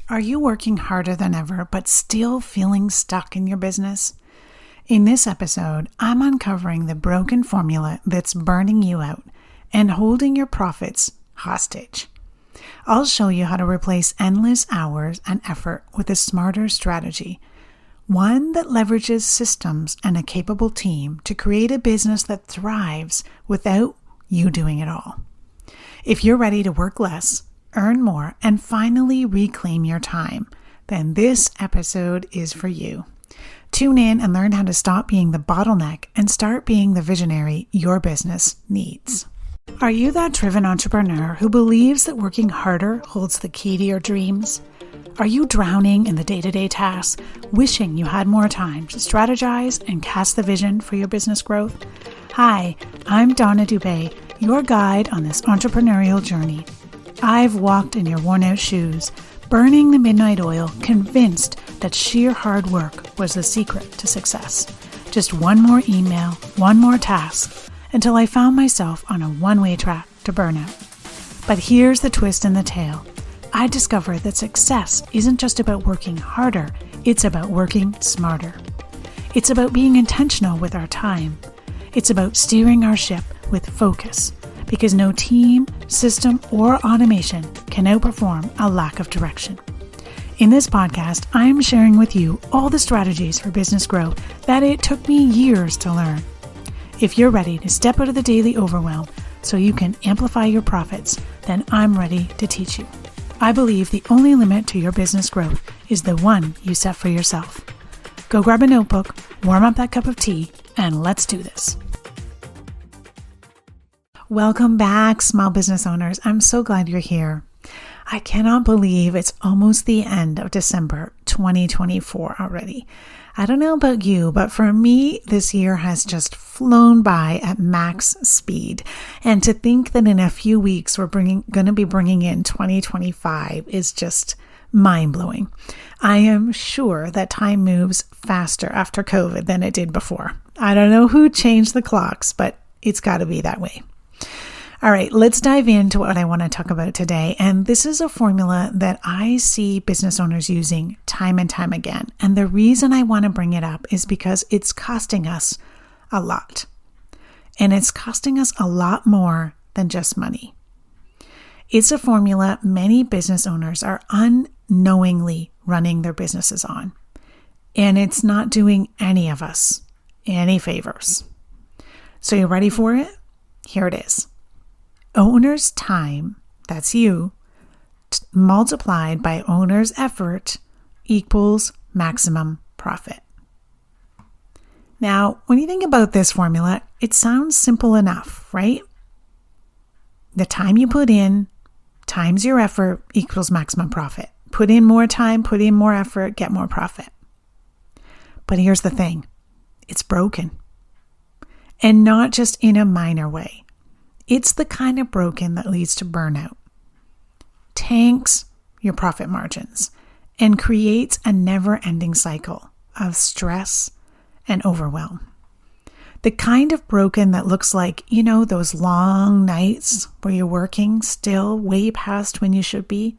Are you working harder than ever, but still feeling stuck in your business? In this episode, I'm uncovering the broken formula that's burning you out and holding your profits hostage. I'll show you how to replace endless hours and effort with a smarter strategy, one that leverages systems and a capable team to create a business that thrives without you doing it all. If you're ready to work less, earn more, and finally reclaim your time, then this episode is for you. Tune in and learn how to stop being the bottleneck and start being the visionary your business needs. Are you that driven entrepreneur who believes that working harder holds the key to your dreams? Are you drowning in the day-to-day tasks, wishing you had more time to strategize and cast the vision for your business growth? Hi, I'm Donna Dubé, your guide on this entrepreneurial journey. I've walked in your worn-out shoes, burning the midnight oil, convinced that sheer hard work was the secret to success. Just one more email, one more task, until I found myself on a one-way track to burnout. But here's the twist in the tale. I discovered that success isn't just about working harder, it's about working smarter. It's about being intentional with our time. It's about steering our ship with focus, because no team, system, or automation can outperform a lack of direction. In this podcast, I am sharing with you all the strategies for business growth that it took me years to learn. If you're ready to step out of the daily overwhelm so you can amplify your profits, then I'm ready to teach you. I believe the only limit to your business growth is the one you set for yourself. Go grab a notebook, warm up that cup of tea, and let's do this. Welcome back, small business owners. I'm so glad you're here. I cannot believe it's almost the end of December 2024 already. I don't know about you, but for me, this year has just flown by at max speed. And to think that in a few weeks we're going to be bringing in 2025 is just mind-blowing. I am sure that time moves faster after COVID than it did before. I don't know who changed the clocks, but it's got to be that way. All right, let's dive into what I want to talk about today. And this is a formula that I see business owners using time and time again. And the reason I want to bring it up is because it's costing us a lot. And it's costing us a lot more than just money. It's a formula many business owners are unknowingly running their businesses on. And it's not doing any of us any favors. So you ready for it? Here it is. Owner's time, that's you, multiplied by owner's effort equals maximum profit. Now, when you think about this formula, it sounds simple enough, right? The time you put in times your effort equals maximum profit. Put in more time, put in more effort, get more profit. But here's the thing, it's broken. And not just in a minor way. It's the kind of broken that leads to burnout, tanks your profit margins, and creates a never-ending cycle of stress and overwhelm. The kind of broken that looks like, those long nights where you're working still way past when you should be.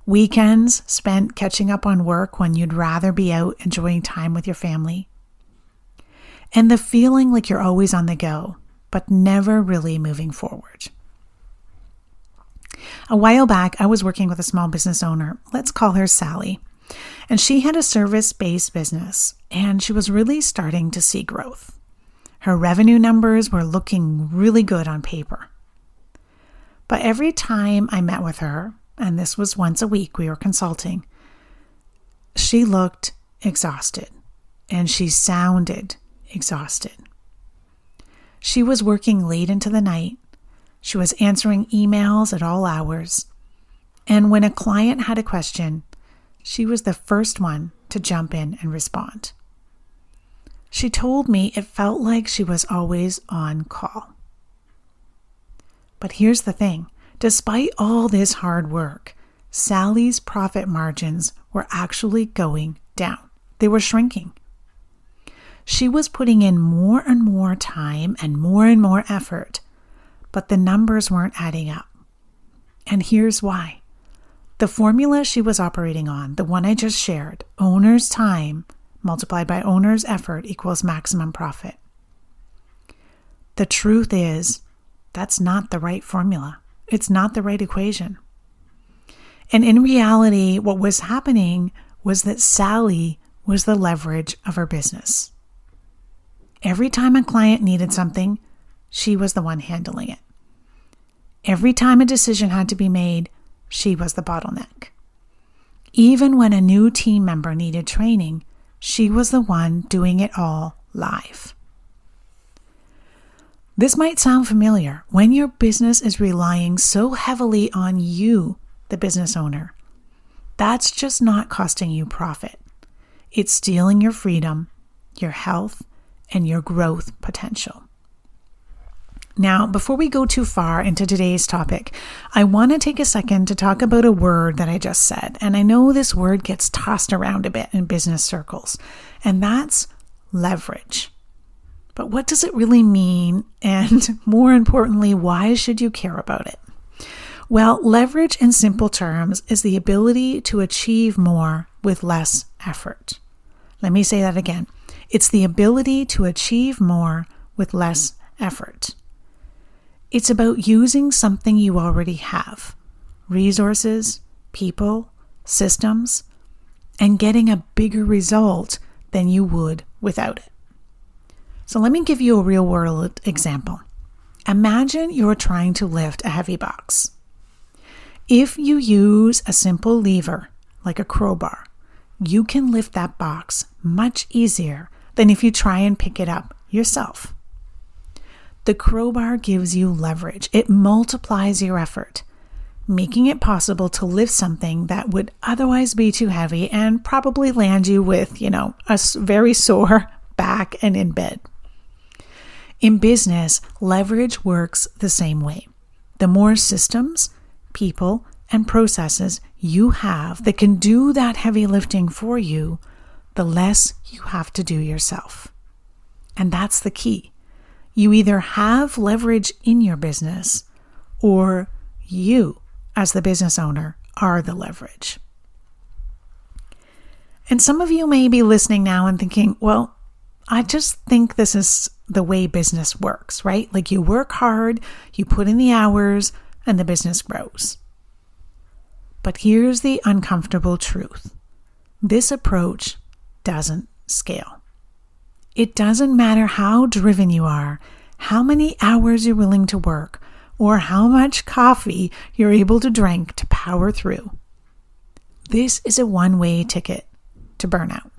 Weekends spent catching up on work when you'd rather be out enjoying time with your family. And the feeling like you're always on the go, but never really moving forward. A while back, I was working with a small business owner. Let's call her Sally. And she had a service-based business, and she was really starting to see growth. Her revenue numbers were looking really good on paper. But every time I met with her, and this was once a week we were consulting, she looked exhausted, and she sounded exhausted. She was working late into the night. She was answering emails at all hours. And when a client had a question, she was the first one to jump in and respond. She told me it felt like she was always on call. But here's the thing. Despite all this hard work, Sally's profit margins were actually going down. They were shrinking. She was putting in more and more time and more effort, but the numbers weren't adding up. And here's why. The formula she was operating on, the one I just shared, owner's time multiplied by owner's effort equals maximum profit. The truth is, that's not the right formula. It's not the right equation. And in reality, what was happening was that Sally was the leverage of her business. Every time a client needed something, she was the one handling it. Every time a decision had to be made, she was the bottleneck. Even when a new team member needed training, she was the one doing it all live. This might sound familiar when your business is relying so heavily on you, the business owner. That's just not costing you profit. It's stealing your freedom, your health, and your growth potential. Now, before we go too far into today's topic, I want to take a second to talk about a word that I just said. And I know this word gets tossed around a bit in business circles, and that's leverage. But what does it really mean? And more importantly, why should you care about it? Well, leverage in simple terms is the ability to achieve more with less effort. Let me say that again. It's the ability to achieve more with less effort. It's about using something you already have, resources, people, systems, and getting a bigger result than you would without it. So let me give you a real-world example. Imagine you're trying to lift a heavy box. If you use a simple lever, like a crowbar, you can lift that box much easier than if you try and pick it up yourself. The crowbar gives you leverage. It multiplies your effort, making it possible to lift something that would otherwise be too heavy and probably land you with, a very sore back and in bed. In business, leverage works the same way. The more systems, people, and processes you have that can do that heavy lifting for you, the less you have to do yourself. And that's the key. You either have leverage in your business, or you, as the business owner, are the leverage. And some of you may be listening now and thinking, well, I just think this is the way business works, right? Like you work hard, you put in the hours, and the business grows. But here's the uncomfortable truth. This approach doesn't scale. It doesn't matter how driven you are, how many hours you're willing to work, or how much coffee you're able to drink to power through. This is a one-way ticket to burnout.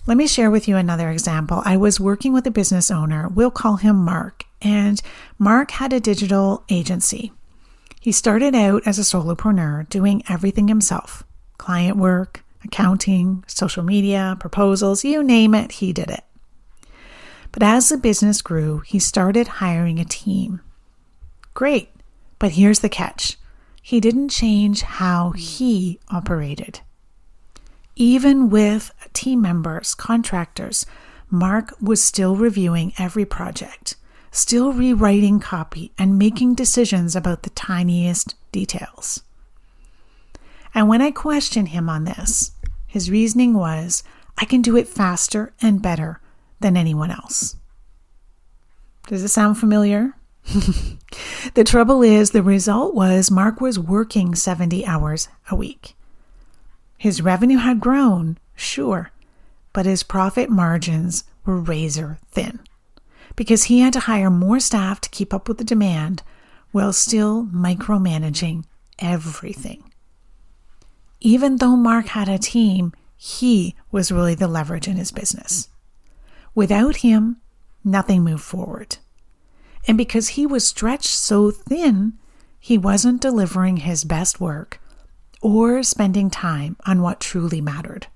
Let me share with you another example. I was working with a business owner, we'll call him Mark, and Mark had a digital agency. He started out as a solopreneur doing everything himself, client work, accounting, social media, proposals, you name it, he did it. But as the business grew, he started hiring a team. Great, but here's the catch. He didn't change how he operated. Even with team members, contractors, Mark was still reviewing every project, still rewriting copy and making decisions about the tiniest details. And when I questioned him on this, his reasoning was, I can do it faster and better than anyone else. Does it sound familiar? The trouble is, the result was Mark was working 70 hours a week. His revenue had grown, sure, but his profit margins were razor thin because he had to hire more staff to keep up with the demand while still micromanaging everything. Even though Mark had a team, he was really the leverage in his business. Without him, nothing moved forward. And because he was stretched so thin, he wasn't delivering his best work or spending time on what truly mattered,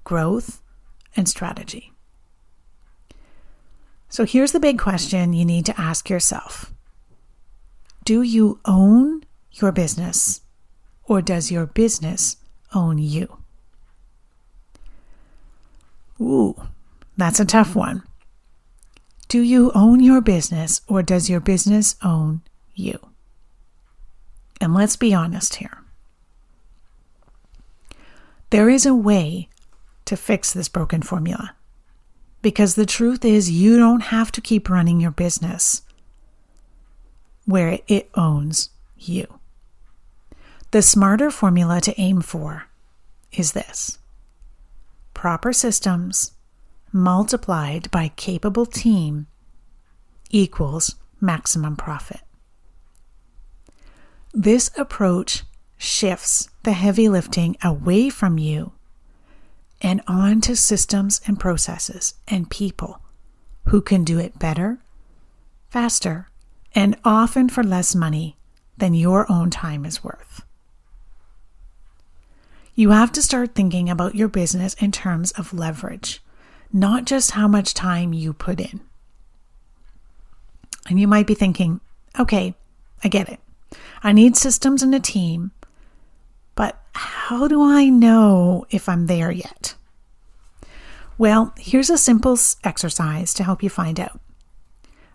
growth and strategy. So here's the big question you need to ask yourself. Do you own your business, or does your business own you? Ooh, that's a tough one. Do you own your business, or does your business own you? And let's be honest here. There is a way to fix this broken formula. Because the truth is, you don't have to keep running your business where it owns you. The smarter formula to aim for is this: proper systems multiplied by capable team equals maximum profit. This approach shifts the heavy lifting away from you and onto systems and processes and people who can do it better, faster, and often for less money than your own time is worth. You have to start thinking about your business in terms of leverage, not just how much time you put in. And you might be thinking, okay, I get it. I need systems and a team, but how do I know if I'm there yet? Well, here's a simple exercise to help you find out.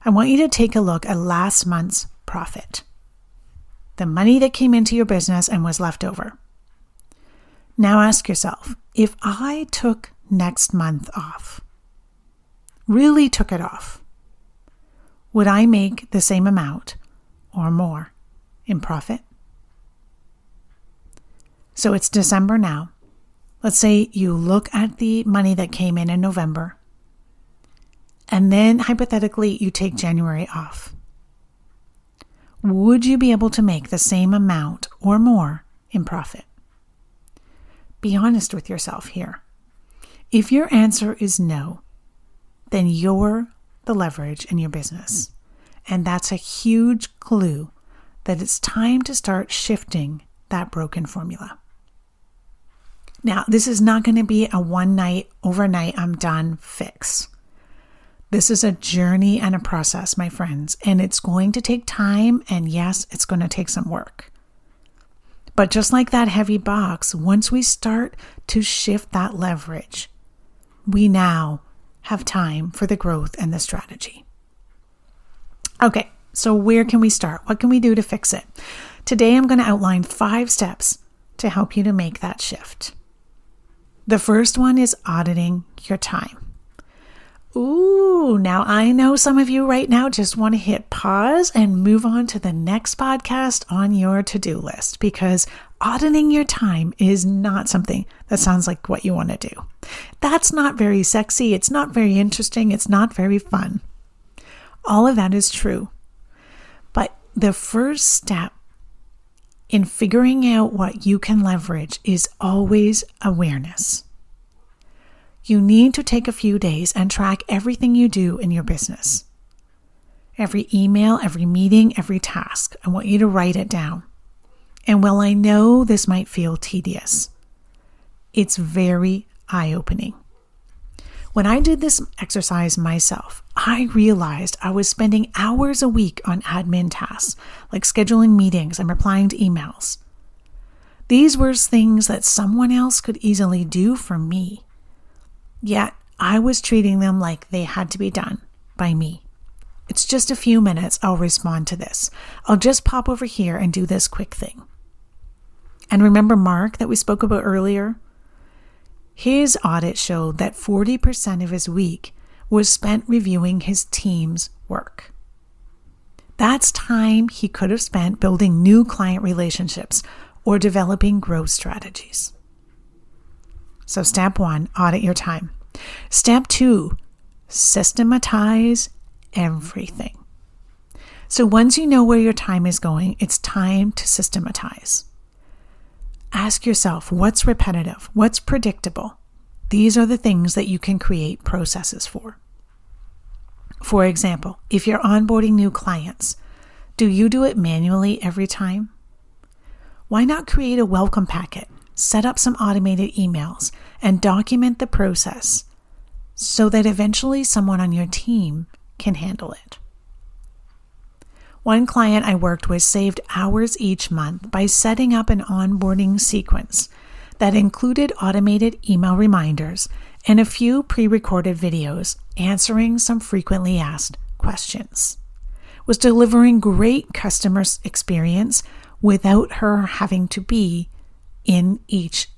I want you to take a look at last month's profit, the money that came into your business and was left over. Now ask yourself, if I took next month off, really took it off, would I make the same amount or more in profit? So it's December now. Let's say you look at the money that came in November, and then hypothetically you take January off. Would you be able to make the same amount or more in profit? Be honest with yourself here. If your answer is no, then you're the leverage in your business. And that's a huge clue that it's time to start shifting that broken formula. Now, this is not going to be a one night, overnight, I'm done fix. This is a journey and a process, my friends, and it's going to take time, and yes, it's going to take some work. But just like that heavy box, once we start to shift that leverage, we now have time for the growth and the strategy. Okay, so where can we start? What can we do to fix it? Today, I'm going to outline 5 steps to help you to make that shift. The first one is auditing your time. Ooh, now I know some of you right now just want to hit pause and move on to the next podcast on your to-do list, because auditing your time is not something that sounds like what you want to do. That's not very sexy. It's not very interesting. It's not very fun. All of that is true. But the first step in figuring out what you can leverage is always awareness. You need to take a few days and track everything you do in your business. Every email, every meeting, every task. I want you to write it down. And while I know this might feel tedious, it's very eye-opening. When I did this exercise myself, I realized I was spending hours a week on admin tasks, like scheduling meetings and replying to emails. These were things that someone else could easily do for me. Yet I was treating them like they had to be done by me. It's just a few minutes, I'll respond to this. I'll just pop over here and do this quick thing. And remember Mark that we spoke about earlier? His audit showed that 40% of his week was spent reviewing his team's work. That's time he could have spent building new client relationships or developing growth strategies. So step 1, audit your time. Step 2, systematize everything. So once you know where your time is going, it's time to systematize. Ask yourself, what's repetitive? What's predictable? These are the things that you can create processes for. For example, if you're onboarding new clients, do you do it manually every time? Why not create a welcome packet, set up some automated emails, and document the process so that eventually someone on your team can handle it? One client I worked with saved hours each month by setting up an onboarding sequence that included automated email reminders and a few pre-recorded videos answering some frequently asked questions. Was delivering great customer experience without her having to be in each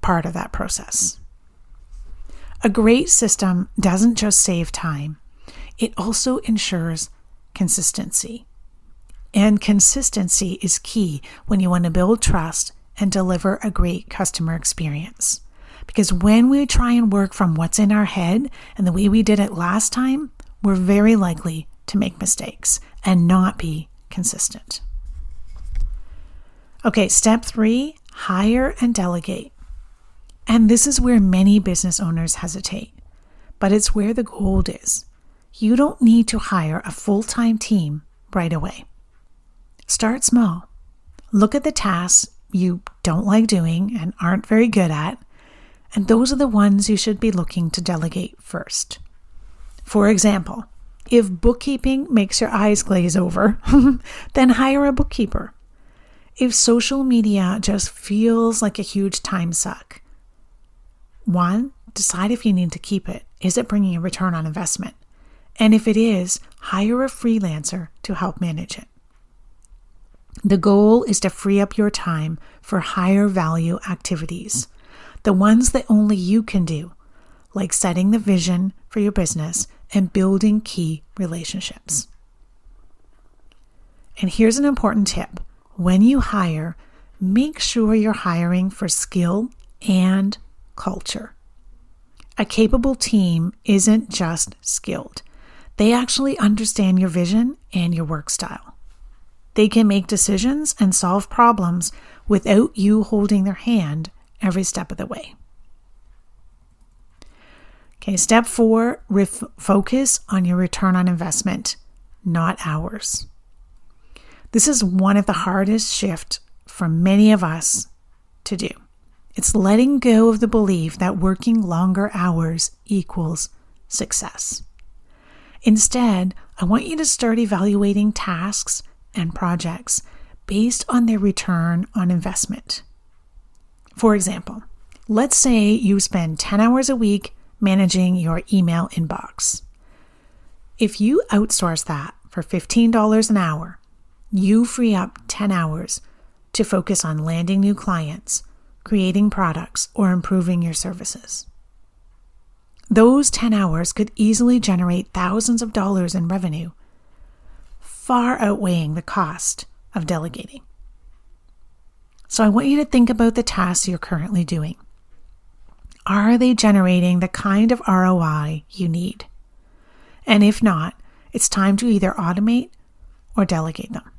part of that process. A great system doesn't just save time, it also ensures consistency. And consistency is key when you want to build trust and deliver a great customer experience. Because when we try and work from what's in our head and the way we did it last time, we're very likely to make mistakes and not be consistent. Okay, step 3, hire and delegate. And this is where many business owners hesitate, but it's where the gold is. You don't need to hire a full-time team right away. Start small. Look at the tasks you don't like doing and aren't very good at, and those are the ones you should be looking to delegate first. For example, if bookkeeping makes your eyes glaze over, then hire a bookkeeper. If social media just feels like a huge time suck, 1, decide if you need to keep it. Is it bringing a return on investment? And if it is, hire a freelancer to help manage it. The goal is to free up your time for higher value activities, the ones that only you can do, like setting the vision for your business and building key relationships. And here's an important tip. When you hire, make sure you're hiring for skill and culture. A capable team isn't just skilled. They actually understand your vision and your work style. They can make decisions and solve problems without you holding their hand every step of the way. Okay, step 4, focus on your return on investment, not hours. This is one of the hardest shifts for many of us to do. It's letting go of the belief that working longer hours equals success. Instead, I want you to start evaluating tasks and projects based on their return on investment. For example, let's say you spend 10 hours a week managing your email inbox. If you outsource that for $15 an hour, you free up 10 hours to focus on landing new clients, creating products, or improving your services. Those 10 hours could easily generate thousands of dollars in revenue, far outweighing the cost of delegating. So I want you to think about the tasks you're currently doing. Are they generating the kind of ROI you need? And if not, it's time to either automate or delegate them.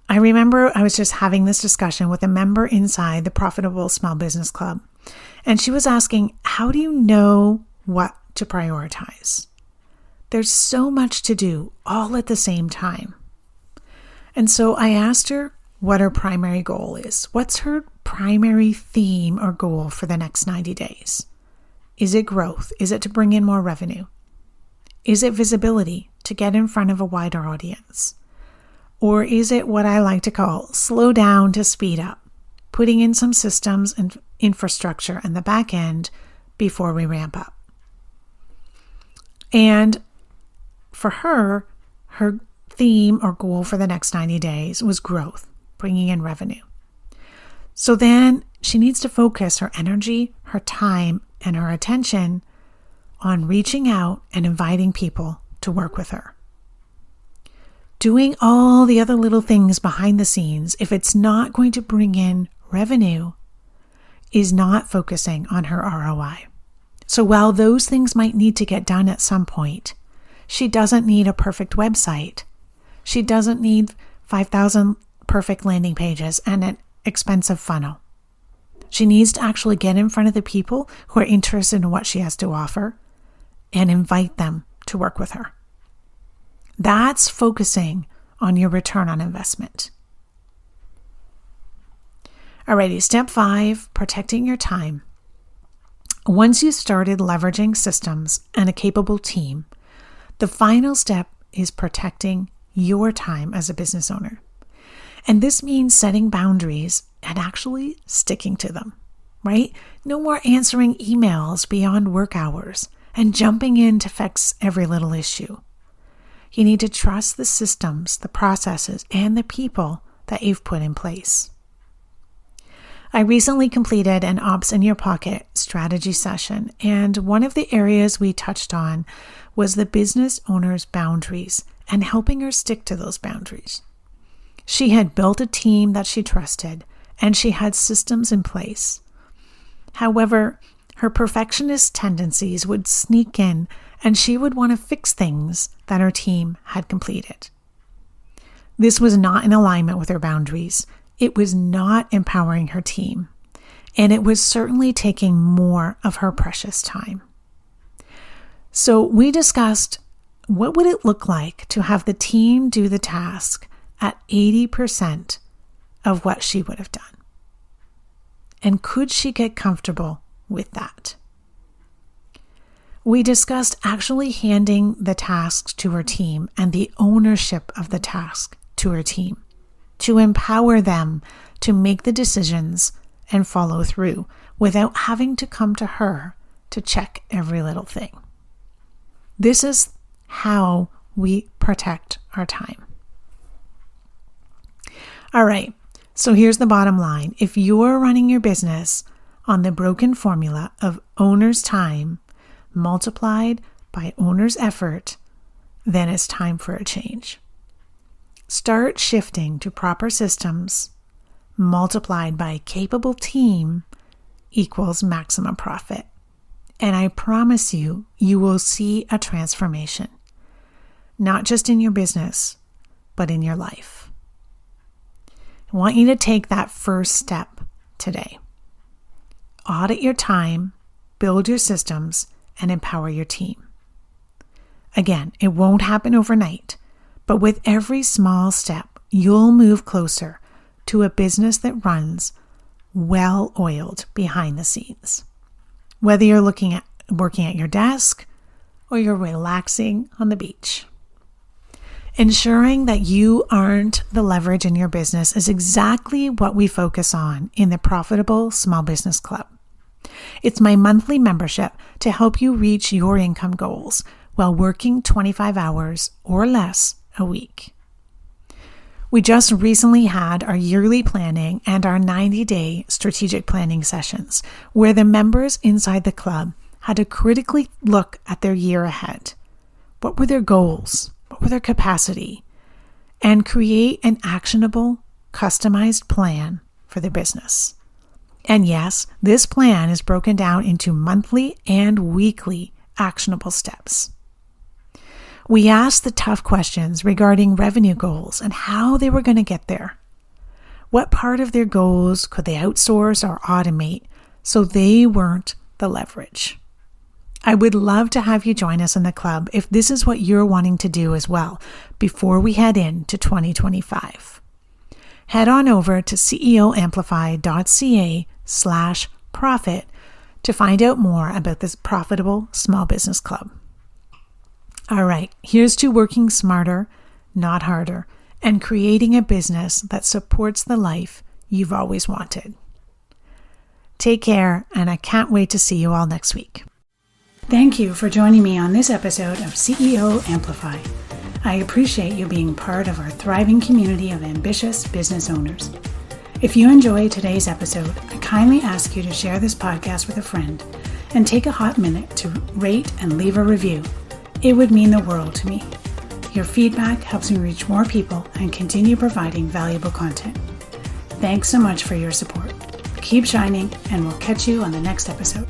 I remember I was just having this discussion with a member inside the Profitable Small Business Club, and she was asking, how do you know what to prioritize? There's so much to do all at the same time. And so I asked her what her primary goal is. What's her primary theme or goal for the next 90 days? Is it growth? Is it to bring in more revenue? Is it visibility to get in front of a wider audience? Or is it what I like to call slow down to speed up, putting in some systems and infrastructure in the back end before we ramp up? And for her theme or goal for the next 90 days was growth, bringing in revenue. So then she needs to focus her energy, her time, and her attention on reaching out and inviting people to work with her. Doing all the other little things behind the scenes, if it's not going to bring in revenue, is not focusing on her ROI. So while those things might need to get done at some point, she doesn't need a perfect website. She doesn't need 5,000 perfect landing pages and an expensive funnel. She needs to actually get in front of the people who are interested in what she has to offer and invite them to work with her. That's focusing on your return on investment. Alrighty, step 5, protecting your time. Once you've started leveraging systems and a capable team, the final step is protecting your time as a business owner. And this means setting boundaries and actually sticking to them, right? No more answering emails beyond work hours and jumping in to fix every little issue. You need to trust the systems, the processes, and the people that you've put in place. I recently completed an Ops in Your Pocket strategy session, and one of the areas we touched on was the business owner's boundaries and helping her stick to those boundaries. She had built a team that she trusted, and she had systems in place. However, her perfectionist tendencies would sneak in, and she would want to fix things that her team had completed. This was not in alignment with her boundaries. It was not empowering her team, and it was certainly taking more of her precious time. So we discussed, what would it look like to have the team do the task at 80% of what she would have done? And could she get comfortable with that? We discussed actually handing the tasks to her team and the ownership of the task to her team, to empower them to make the decisions and follow through without having to come to her to check every little thing. This is how we protect our time. All right, so here's the bottom line. If you're running your business on the broken formula of owner's time multiplied by owner's effort, then it's time for a change. Start shifting to proper systems multiplied by a capable team equals maximum profit. And I promise you, you will see a transformation, not just in your business, but in your life. I want you to take that first step today. Audit your time, build your systems, and empower your team. Again, it won't happen overnight, but with every small step, you'll move closer to a business that runs well-oiled behind the scenes. Whether you're working at your desk or you're relaxing on the beach. Ensuring that you aren't the leverage in your business is exactly what we focus on in the Profitable Small Business Club. It's my monthly membership to help you reach your income goals while working 25 hours or less a week. We just recently had our yearly planning and our 90-day strategic planning sessions, where the members inside the club had to critically look at their year ahead. What were their goals? What were their capacity? And create an actionable, customized plan for their business. And yes, this plan is broken down into monthly and weekly actionable steps. We asked the tough questions regarding revenue goals and how they were going to get there. What part of their goals could they outsource or automate so they weren't the leverage? I would love to have you join us in the club if this is what you're wanting to do as well before we head into 2025. Head on over to ceoamplify.ca/profit to find out more about this Profitable Small Business Club. All right, here's to working smarter, not harder, and creating a business that supports the life you've always wanted. Take care, and I can't wait to see you all next week. Thank you for joining me on this episode of CEO Amplify. I appreciate you being part of our thriving community of ambitious business owners. If you enjoyed today's episode, I kindly ask you to share this podcast with a friend and take a hot minute to rate and leave a review. It would mean the world to me. Your feedback helps me reach more people and continue providing valuable content. Thanks so much for your support. Keep shining, and we'll catch you on the next episode.